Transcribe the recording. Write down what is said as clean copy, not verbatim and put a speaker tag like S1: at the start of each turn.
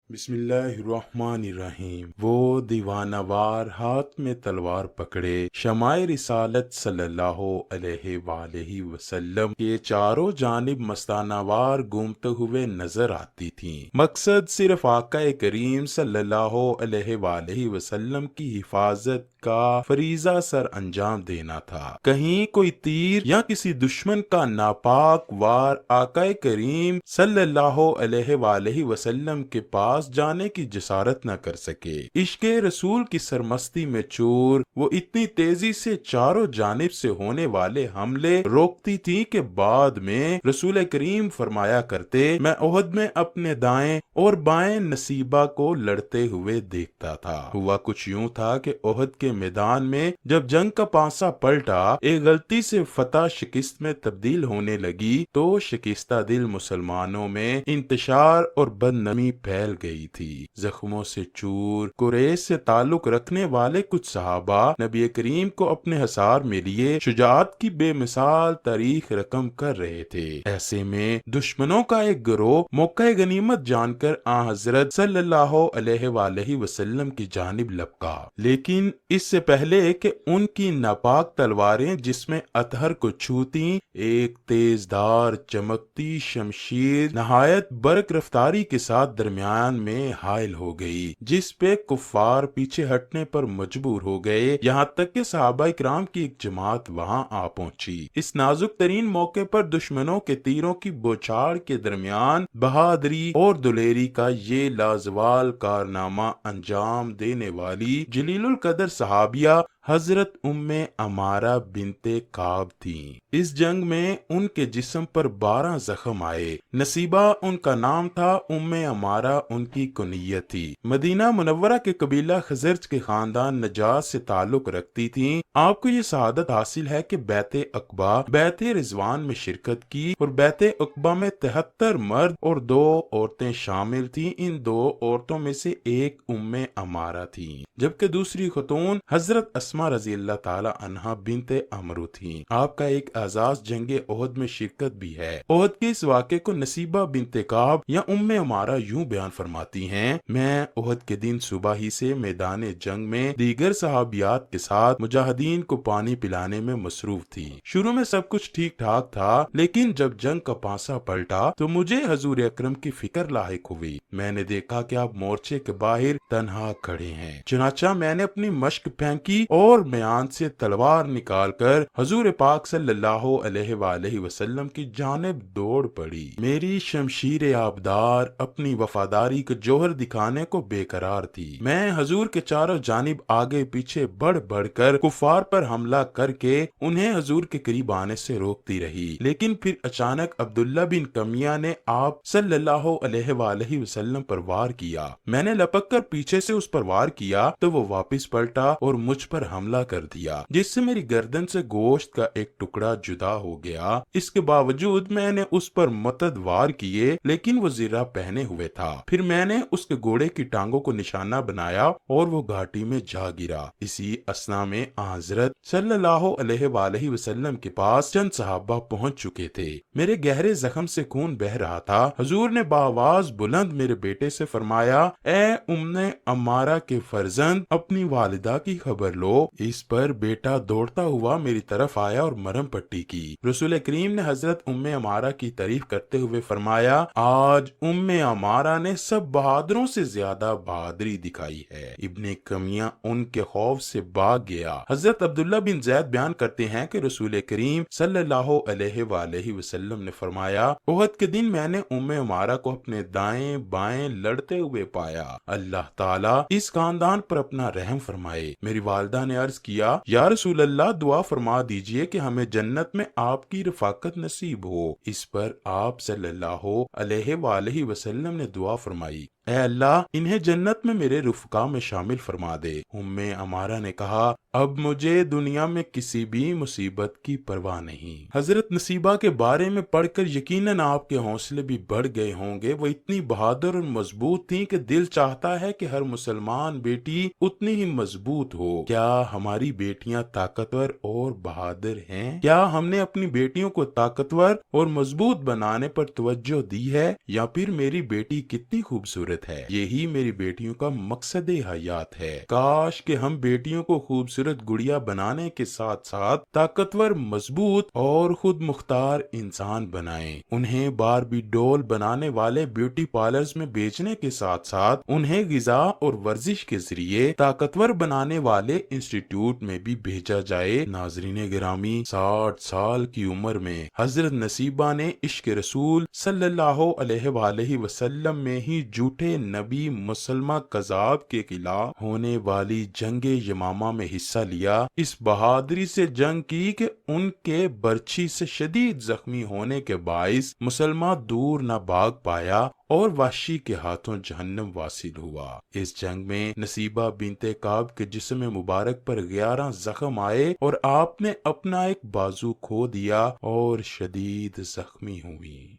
S1: بسم اللہ الرحمن الرحیم۔ وہ دیوانوار ہاتھ میں تلوار پکڑے شمائے رسالت صلی اللہ علیہ وآلہ وسلم کے چاروں جانب مستانہ وار گھومتے ہوئے نظر آتی تھیں۔ مقصد صرف آقا کریم صلی اللہ علیہ وآلہ وسلم کی حفاظت کا فریضہ سر انجام دینا تھا۔ کہیں کوئی تیر یا کسی دشمن کا ناپاک وار آقا کریم صلی اللہ علیہ وآلہ وسلم کے پاس جانے کی جسارت نہ کر سکے۔ عشق رسول کی سرمستی میں چور وہ اتنی تیزی سے چاروں جانب سے ہونے والے حملے روکتی تھی کہ بعد میں رسول کریم فرمایا کرتے، میں احد میں اپنے دائیں اور بائیں نصیبہ کو لڑتے ہوئے دیکھتا تھا۔ ہوا کچھ یوں تھا کہ احد کے میدان میں جب جنگ کا پانسا پلٹا، ایک غلطی سے فتح شکست میں تبدیل ہونے لگی تو شکستہ دل مسلمانوں میں انتشار اور بدنمی پھیل گئی تھی۔ زخموں سے چور قریش سے تعلق رکھنے والے کچھ صحابہ نبی کریم کو اپنے حصار میں لیے شجاعت کی بے مثال تاریخ رقم کر رہے تھے۔ ایسے میں دشمنوں کا ایک گروہ موقع غنیمت جان کر آن حضرت صلی اللہ علیہ وآلہ وسلم کی جانب لپکا، لیکن اس سے پہلے کہ ان کی ناپاک تلواریں جس میں اطہر کو چھوتیں، ایک تیز دھار چمکتی شمشیر نہایت برق رفتاری کے ساتھ درمیان میں حائل ہو گئی، جس پہ کفار پیچھے ہٹنے پر مجبور ہو گئے، یہاں تک کہ صحابہ کرام کی ایک جماعت وہاں آ پہنچی۔ اس نازک ترین موقع پر دشمنوں کے تیروں کی بوچھاڑ کے درمیان بہادری اور دلیری کا یہ لازوال کارنامہ انجام دینے والی جلیل القدر صحابیہ حضرت ام عمارہ بنت کعب تھیں۔ اس جنگ میں ان کے جسم پر 12 زخم آئے۔ نصیبہ ان کا نام تھا، ام عمارہ ان کی کنیت تھی۔ مدینہ منورہ کے قبیلہ خزرج کے خاندان نجاش سے تعلق رکھتی تھیں۔ آپ کو یہ سعادت حاصل ہے کہ بیعت عقبہ بیعت رضوان میں شرکت کی، اور بیعت عقبہ میں 73 مرد اور 2 عورتیں شامل تھیں۔ ان 2 عورتوں میں سے ایک ام عمارہ تھیں، جبکہ دوسری خاتون حضرت اسماء رضی اللہ تعالی عنہا بنت عمرو تھیں۔ آپ کا ایک اعزاز جنگ احد میں شرکت بھی ہے۔ احد کے اس واقعے کو نصیبہ بنت کعب یا ام عمارہ یوں بیان فرماتی ہیں، میں احد کے دن صبح ہی سے میدان جنگ میں دیگر صحابیات کے ساتھ مجاہدین کو پانی پلانے میں مصروف تھی۔ شروع میں سب کچھ ٹھیک ٹھاک تھا، لیکن جب جنگ کا پانسا پلٹا تو مجھے حضور اکرم کی فکر لاحق ہوئی۔ میں نے دیکھا کہ آپ مورچے کے باہر تنہا کھڑے ہیں۔ چنانچہ میں نے اپنی مشق پھینکی اور میان سے تلوار نکال کر حضور پاک صلی اللہ علیہ وآلہ وسلم کی جانب دوڑ پڑی۔ میری شمشیر آبدار اپنی وفاداری کا جوہر دکھانے کو بے قرار تھی۔ میں حضور کے چاروں جانب آگے پیچھے بڑھ بڑھ کر کفار پر حملہ کر کے انہیں حضور کے قریب آنے سے روکتی رہی، لیکن پھر اچانک عبداللہ بن کمیہ نے آپ صلی اللہ علیہ وآلہ وسلم پر وار کیا۔ میں نے لپک کر پیچھے سے اس پر وار کیا تو وہ واپس پلٹا اور مجھ پر حملہ کر دیا، جس سے میری گردن سے گوشت کا ایک ٹکڑا جدا ہو گیا۔ اس کے باوجود میں نے اس پر متعدد وار کیے، لیکن وہ زرہ پہنے ہوئے تھا۔ پھر میں نے اس کے گھوڑے کی ٹانگوں کو نشانہ بنایا اور وہ گھاٹی میں جا گرا۔ اسی اثنا میں حضرت صلی اللہ علیہ وآلہ وسلم کے پاس چند صحابہ پہنچ چکے تھے۔ میرے گہرے زخم سے خون بہہ رہا تھا۔ حضور نے بآواز بلند میرے بیٹے سے فرمایا، اے ام عمارہ کے فرزند، اپنی والدہ کی خبر لو۔ اس پر بیٹا دوڑتا ہوا میری طرف آیا اور مرہم پٹی کی۔ رسول کریم نے حضرت ام عمارہ کی تعریف کرتے ہوئے فرمایا، آج ام عمارہ نے سب بہادروں سے زیادہ بہادری دکھائی ہے۔ ابن کمیہ ان کے خوف سے بھاگ گیا۔ حضرت عبداللہ بن زید بیان کرتے ہیں کہ رسول کریم صلی اللہ علیہ وآلہ وسلم نے فرمایا، احد کے دن میں نے ام عمارہ کو اپنے دائیں بائیں لڑتے ہوئے پایا۔ اللہ تعالیٰ اس خاندان پر اپنا رحم فرمائے۔ میری والدہ نے عرض کیا، یا رسول اللہ، دعا فرما دیجئے کہ ہمیں جنت میں آپ کی رفاقت نصیب ہو۔ اس پر آپ صلی اللہ علیہ وآلہ وسلم نے دعا فرمائی، اے اللہ، انہیں جنت میں میرے رفقا میں شامل فرما دے۔ ام عمارہ نے کہا، اب مجھے دنیا میں کسی بھی مصیبت کی پرواہ نہیں۔ حضرت نصیبہ کے بارے میں پڑھ کر یقیناً آپ کے حوصلے بھی بڑھ گئے ہوں گے۔ وہ اتنی بہادر اور مضبوط تھیں کہ دل چاہتا ہے کہ ہر مسلمان بیٹی اتنی ہی مضبوط ہو۔ کیا ہماری بیٹیاں طاقتور اور بہادر ہیں؟ کیا ہم نے اپنی بیٹیوں کو طاقتور اور مضبوط بنانے پر توجہ دی ہے، یا پھر میری بیٹی کتنی خوبصورت ہے یہی میری بیٹیوں کا مقصد حیات ہے؟ کاش کہ ہم بیٹیوں کو خوبصورت گڑیا بنانے کے ساتھ ساتھ طاقتور، مضبوط اور خود مختار انسان بنائیں۔ انہیں باربی ڈول بنانے والے بیوٹی پارلرز میں بیچنے کے ساتھ ساتھ انہیں غذا اور ورزش کے ذریعے طاقتور بنانے والے انسٹیٹیوٹ میں بھی بھیجا جائے۔ ناظرین گرامی، 60 سال کی عمر میں حضرت نصیبہ نے عشق رسول صلی اللہ علیہ وآلہ وسلم میں ہی جھوٹے نبی مسلمہ کذاب کے خلاف ہونے والی جنگ یمامہ میں حصہ لیا۔ اس بہادری سے جنگ کی کہ ان کے برچھی سے شدید زخمی ہونے کے باعث مسلمہ دور نہ بھاگ پایا اور وحشی کے ہاتھوں جہنم واصل ہوا۔ اس جنگ میں نصیبہ بنت کعب کے جسم مبارک پر 11 زخم آئے اور آپ نے اپنا ایک بازو کھو دیا اور شدید زخمی ہوئی۔